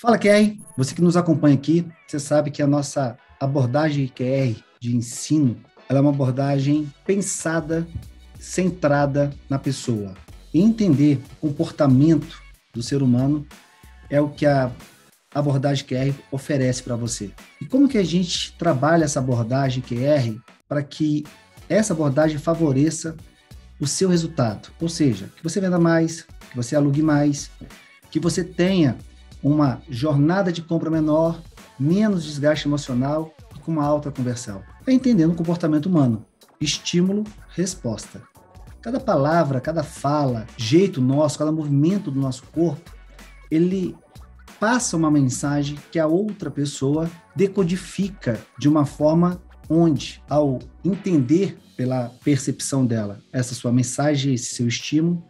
Fala, QR. Você que nos acompanha aqui, você sabe que a nossa abordagem QR de ensino, ela é uma abordagem pensada, centrada na pessoa. E entender o comportamento do ser humano é o que a abordagem QR oferece para você. E como que a gente trabalha essa abordagem QR para que essa abordagem favoreça o seu resultado? Ou seja, que você venda mais, que você alugue mais, que você tenha uma jornada de compra menor, menos desgaste emocional e com uma alta conversão. É entendendo o comportamento humano. Estímulo, resposta. Cada palavra, cada fala, jeito nosso, cada movimento do nosso corpo, ele passa uma mensagem que a outra pessoa decodifica de uma forma onde, ao entender pela percepção dela essa sua mensagem, esse seu estímulo,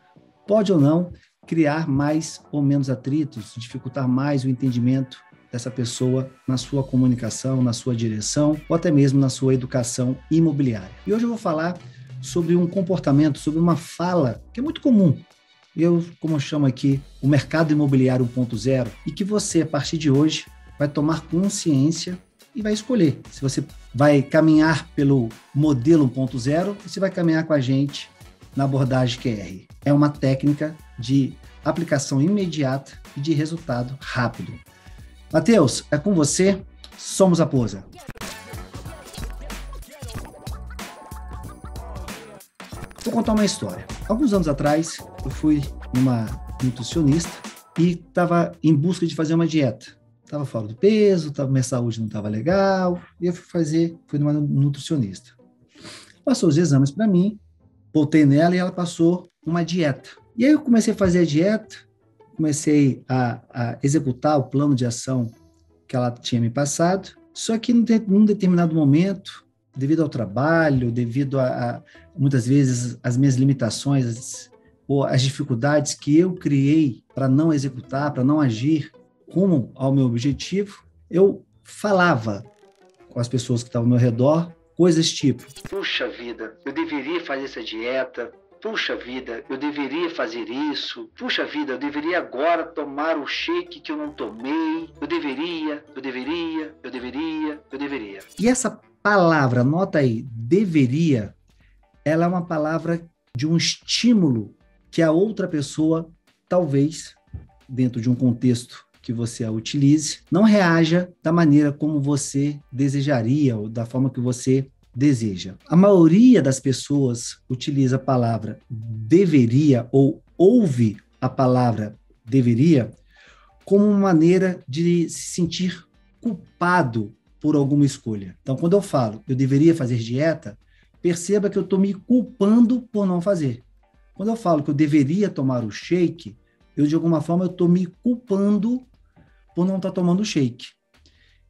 pode ou não criar mais ou menos atritos, dificultar mais o entendimento dessa pessoa na sua comunicação, na sua direção ou até mesmo na sua educação imobiliária. E hoje eu vou falar sobre um comportamento, sobre uma fala que é muito comum. Como eu chamo aqui, o mercado imobiliário 1.0, e que você, a partir de hoje, vai tomar consciência e vai escolher se você vai caminhar pelo modelo 1.0 ou se vai caminhar com a gente na abordagem QR. É uma técnica de aplicação imediata e de resultado rápido. Matheus, é com você. Somos a Posa. Vou contar uma história. Alguns anos atrás, eu fui numa nutricionista e estava em busca de fazer uma dieta. Estava fora do peso, minha saúde não estava legal, e eu fui numa nutricionista. Passou os exames para mim, voltei nela e ela passou uma dieta. E aí eu comecei a fazer a dieta, comecei a executar o plano de ação que ela tinha me passado, só que num determinado momento, devido ao trabalho, devido a muitas vezes as minhas limitações ou as dificuldades que eu criei para não executar, para não agir rumo ao meu objetivo, eu falava com as pessoas que estavam ao meu redor coisas tipo: puxa vida, eu deveria fazer essa dieta. Puxa vida, eu deveria fazer isso. Puxa vida, eu deveria agora tomar o shake que eu não tomei. Eu deveria. E essa palavra, anota aí, deveria, ela é uma palavra de um estímulo que a outra pessoa, talvez, dentro de um contexto que você a utilize, não reaja da maneira como você desejaria ou da forma que você deseja. A maioria das pessoas utiliza a palavra deveria ou ouve a palavra deveria como uma maneira de se sentir culpado por alguma escolha. Então, quando eu falo eu deveria fazer dieta, perceba que eu estou me culpando por não fazer. Quando eu falo que eu deveria tomar o shake, de alguma forma, eu estou me culpando por não estar tomando o shake.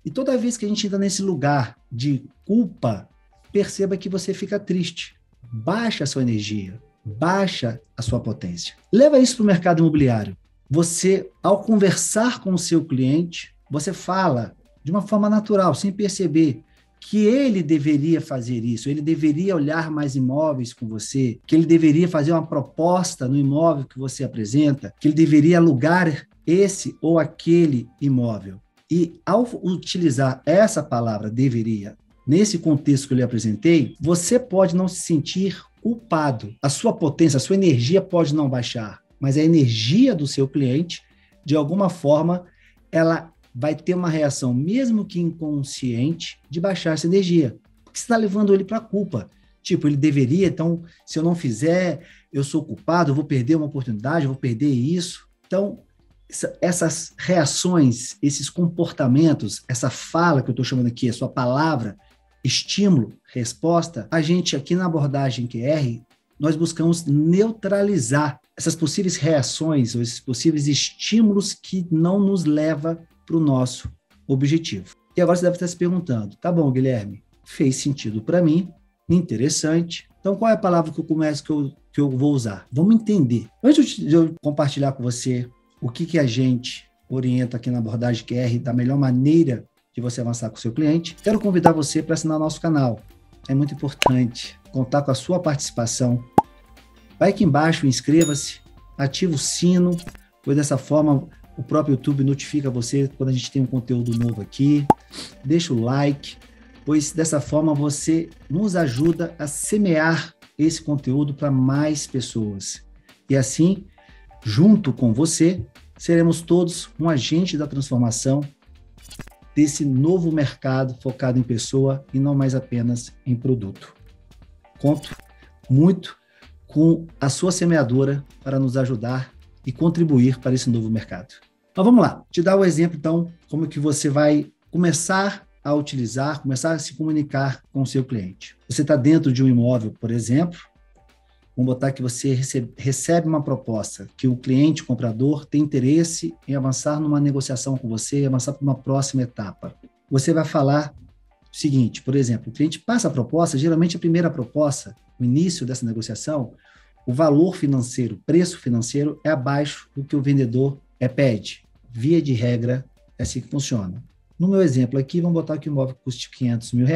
E toda vez que a gente entra nesse lugar de culpa, perceba que você fica triste. Baixa a sua energia, baixa a sua potência. Leva isso para o mercado imobiliário. Você, ao conversar com o seu cliente, você fala de uma forma natural, sem perceber, que ele deveria fazer isso, ele deveria olhar mais imóveis com você, que ele deveria fazer uma proposta no imóvel que você apresenta, que ele deveria alugar esse ou aquele imóvel. E ao utilizar essa palavra deveria, nesse contexto que eu lhe apresentei, você pode não se sentir culpado. A sua potência, a sua energia pode não baixar, mas a energia do seu cliente, de alguma forma, ela vai ter uma reação, mesmo que inconsciente, de baixar essa energia. Porque você está levando ele para a culpa. Tipo, ele deveria, então, se eu não fizer, eu sou culpado, eu vou perder uma oportunidade, eu vou perder isso. Então, essas reações, esses comportamentos, essa fala que eu estou chamando aqui, a sua palavra, estímulo, resposta, a gente aqui na abordagem QR, nós buscamos neutralizar essas possíveis reações ou esses possíveis estímulos que não nos levam para o nosso objetivo. E agora você deve estar se perguntando, tá bom, Guilherme, fez sentido para mim, interessante, então qual é a palavra que eu vou usar? Vamos entender. Antes de eu compartilhar com você o que a gente orienta aqui na abordagem QR da melhor maneira de você avançar com o seu cliente, quero convidar você para assinar nosso canal. É muito importante contar com a sua participação. Vai aqui embaixo, inscreva-se, ativa o sino, pois dessa forma O próprio YouTube notifica você quando a gente tem um conteúdo novo aqui. Deixa o like, pois dessa forma você nos ajuda a semear esse conteúdo para mais pessoas. E assim, junto com você, seremos todos um agente da transformação desse novo mercado focado em pessoa e não mais apenas em produto. Conto muito com a sua semeadora para nos ajudar e contribuir para esse novo mercado. Mas vamos lá, te dar o exemplo, então, como que você vai começar a utilizar, começar a se comunicar com o seu cliente. Você está dentro de um imóvel, por exemplo, vamos botar que você recebe uma proposta, que o cliente, o comprador, tem interesse em avançar numa negociação com você, avançar para uma próxima etapa. Você vai falar o seguinte, por exemplo, o cliente passa a proposta, geralmente a primeira proposta, o início dessa negociação, o valor financeiro, o preço financeiro é abaixo do que o vendedor pede. Via de regra, é assim que funciona. No meu exemplo aqui, vamos botar que o imóvel custe R$500 mil,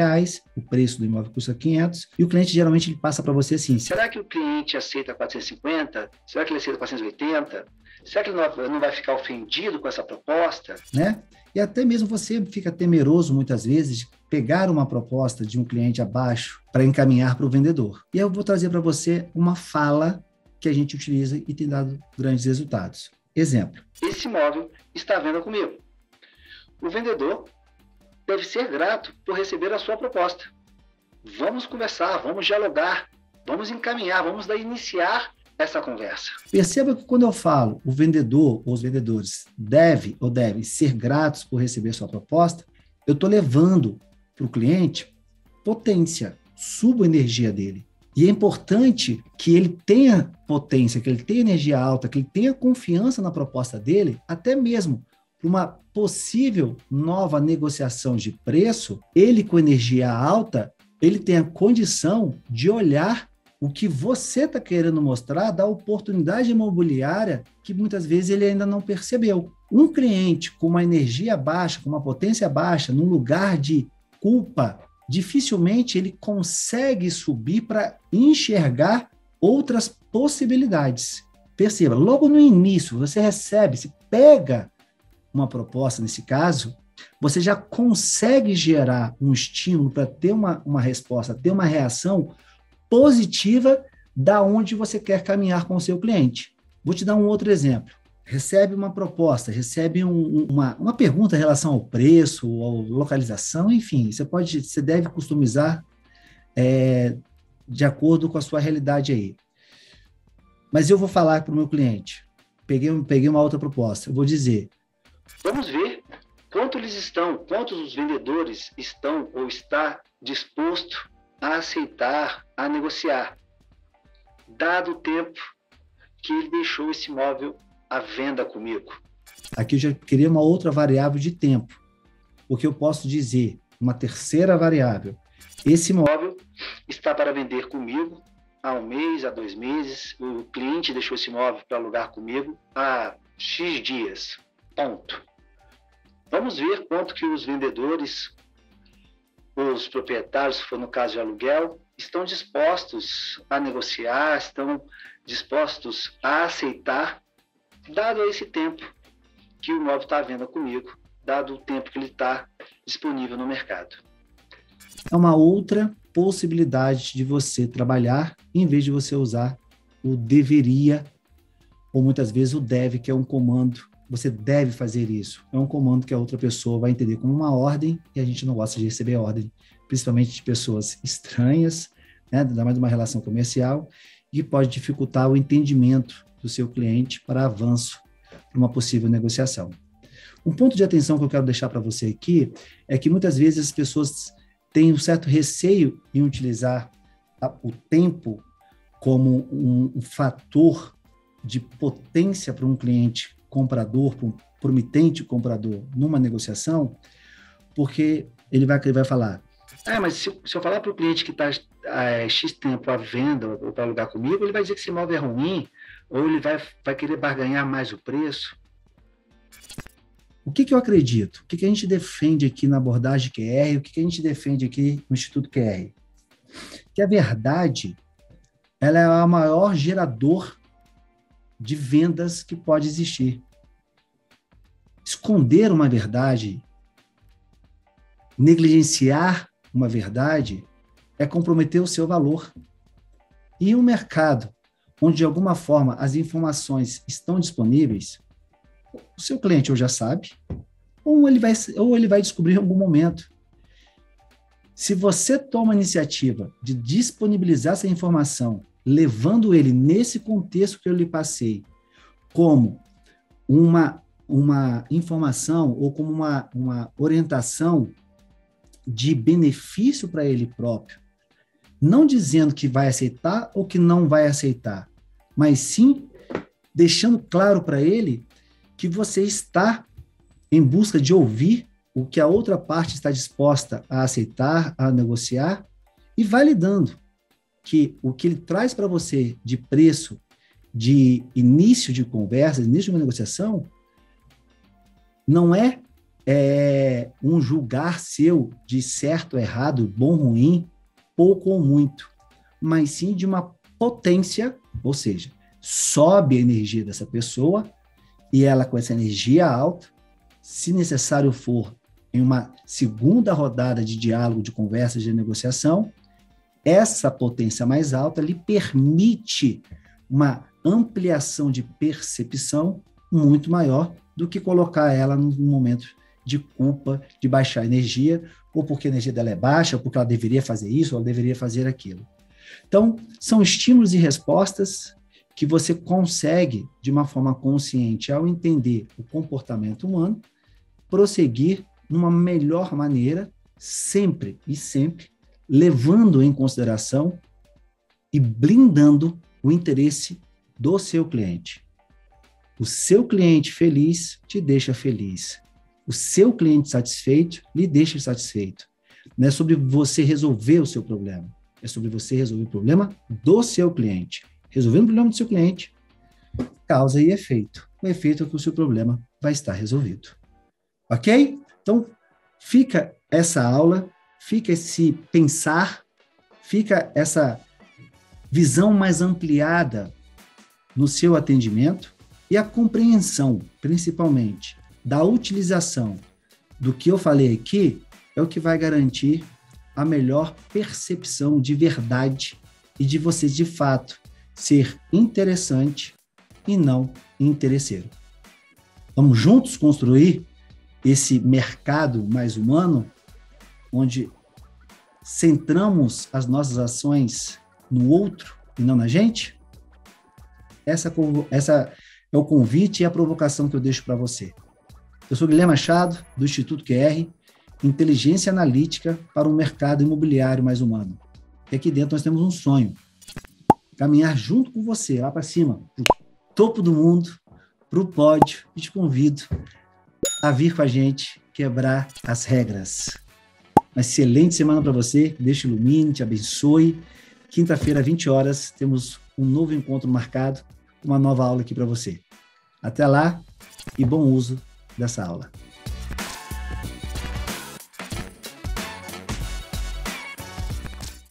o preço do imóvel custa 500, e o cliente geralmente ele passa para você assim, será que o cliente aceita 450? Será que ele aceita 480? Será que ele não vai ficar ofendido com essa proposta? Né? E até mesmo você fica temeroso, muitas vezes, de pegar uma proposta de um cliente abaixo para encaminhar para o vendedor. E eu vou trazer para você uma fala que a gente utiliza e tem dado grandes resultados. Exemplo. Esse imóvel está à venda comigo. O vendedor deve ser grato por receber a sua proposta. Vamos conversar, vamos dialogar, vamos encaminhar, vamos iniciar essa conversa. Perceba que quando eu falo o vendedor ou os vendedores devem ser gratos por receber sua proposta, eu estou levando para o cliente potência, subo a energia dele. E é importante que ele tenha potência, que ele tenha energia alta, que ele tenha confiança na proposta dele, até mesmo para uma possível nova negociação de preço, ele com energia alta, ele tem a condição de olhar o que você está querendo mostrar da oportunidade imobiliária que muitas vezes ele ainda não percebeu. Um cliente com uma energia baixa, com uma potência baixa, num lugar de culpa, dificilmente ele consegue subir para enxergar outras possibilidades. Perceba, logo no início, você recebe, se pega uma proposta nesse caso, você já consegue gerar um estímulo para ter uma resposta, ter uma reação positiva da onde você quer caminhar com o seu cliente. Vou te dar um outro exemplo. Recebe uma proposta, recebe uma pergunta em relação ao preço, ou localização, enfim, você deve customizar de acordo com a sua realidade aí. Mas eu vou falar para o meu cliente, peguei uma outra proposta, eu vou dizer, vamos ver quantos os vendedores estão ou está disposto a aceitar, a negociar, dado o tempo que ele deixou esse imóvel à venda comigo. Aqui eu já queria uma outra variável de tempo, porque eu posso dizer, uma terceira variável, esse imóvel está para vender comigo há 1 mês, há 2 meses, o cliente deixou esse imóvel para alugar comigo há X dias, ponto. Vamos ver quanto que os vendedores, os proprietários, se for no caso de aluguel, estão dispostos a negociar, estão dispostos a aceitar, dado esse tempo que o imóvel está à venda comigo, dado o tempo que ele está disponível no mercado. É uma outra possibilidade de você trabalhar, em vez de você usar o deveria, ou muitas vezes o deve, que é um comando. Você deve fazer isso. É um comando que a outra pessoa vai entender como uma ordem, e a gente não gosta de receber ordem, principalmente de pessoas estranhas, né, ainda mais de uma relação comercial, e pode dificultar o entendimento do seu cliente para avanço para uma possível negociação. Um ponto de atenção que eu quero deixar para você aqui é que muitas vezes as pessoas têm um certo receio em utilizar o tempo como um fator de potência para um cliente comprador, para um promitente comprador numa negociação, porque ele vai falar, mas se eu falar para o cliente que está X tempo à venda ou para alugar comigo, ele vai dizer que esse imóvel é ruim, ou ele vai querer barganhar mais o preço. O que eu acredito? O que a gente defende aqui na abordagem QR? O que a gente defende aqui no Instituto QR? Que a verdade, ela é o maior gerador de vendas que pode existir. Esconder uma verdade, negligenciar uma verdade, é comprometer o seu valor. E um mercado onde, de alguma forma, as informações estão disponíveis, o seu cliente ou já sabe, ou ele vai descobrir em algum momento. Se você toma a iniciativa de disponibilizar essa informação, levando ele nesse contexto que eu lhe passei, como uma informação ou como uma orientação de benefício para ele próprio, não dizendo que vai aceitar ou que não vai aceitar, mas sim deixando claro para ele que você está em busca de ouvir o que a outra parte está disposta a aceitar, a negociar, e validando que o que ele traz para você de preço, de início de conversa, início de uma negociação, não é um julgar seu de certo, errado, bom, ruim, pouco ou muito, mas sim de uma potência, ou seja, sobe a energia dessa pessoa e ela com essa energia alta, se necessário for, em uma segunda rodada de diálogo, de conversa, de negociação, essa potência mais alta lhe permite uma ampliação de percepção muito maior do que colocar ela num momento de culpa, de baixar energia, ou porque a energia dela é baixa, ou porque ela deveria fazer isso, ou ela deveria fazer aquilo. Então, são estímulos e respostas que você consegue, de uma forma consciente, ao entender o comportamento humano, prosseguir numa melhor maneira, sempre e sempre, levando em consideração e blindando o interesse do seu cliente. O seu cliente feliz te deixa feliz. O seu cliente satisfeito lhe deixa satisfeito. Não é sobre você resolver o seu problema, é sobre você resolver o problema do seu cliente. Resolvendo o problema do seu cliente, causa e efeito. O efeito é que o seu problema vai estar resolvido. Ok? Então, fica essa aula, fica esse pensar, fica essa visão mais ampliada no seu atendimento e a compreensão, principalmente, da utilização do que eu falei aqui é o que vai garantir a melhor percepção de verdade e de você, de fato, ser interessante e não interesseiro. Vamos juntos construir esse mercado mais humano, onde centramos as nossas ações no outro e não na gente? Essa é o convite e a provocação que eu deixo para você. Eu sou Guilherme Machado, do Instituto QR, Inteligência Analítica para um Mercado Imobiliário Mais Humano. E aqui dentro nós temos um sonho, caminhar junto com você, lá para cima, para o topo do mundo, para o pódio, e te convido a vir com a gente quebrar as regras. Uma excelente semana para você, que Deus te ilumine, te abençoe. Quinta-feira, 20 horas, temos um novo encontro marcado, uma nova aula aqui para você. Até lá e bom uso dessa aula.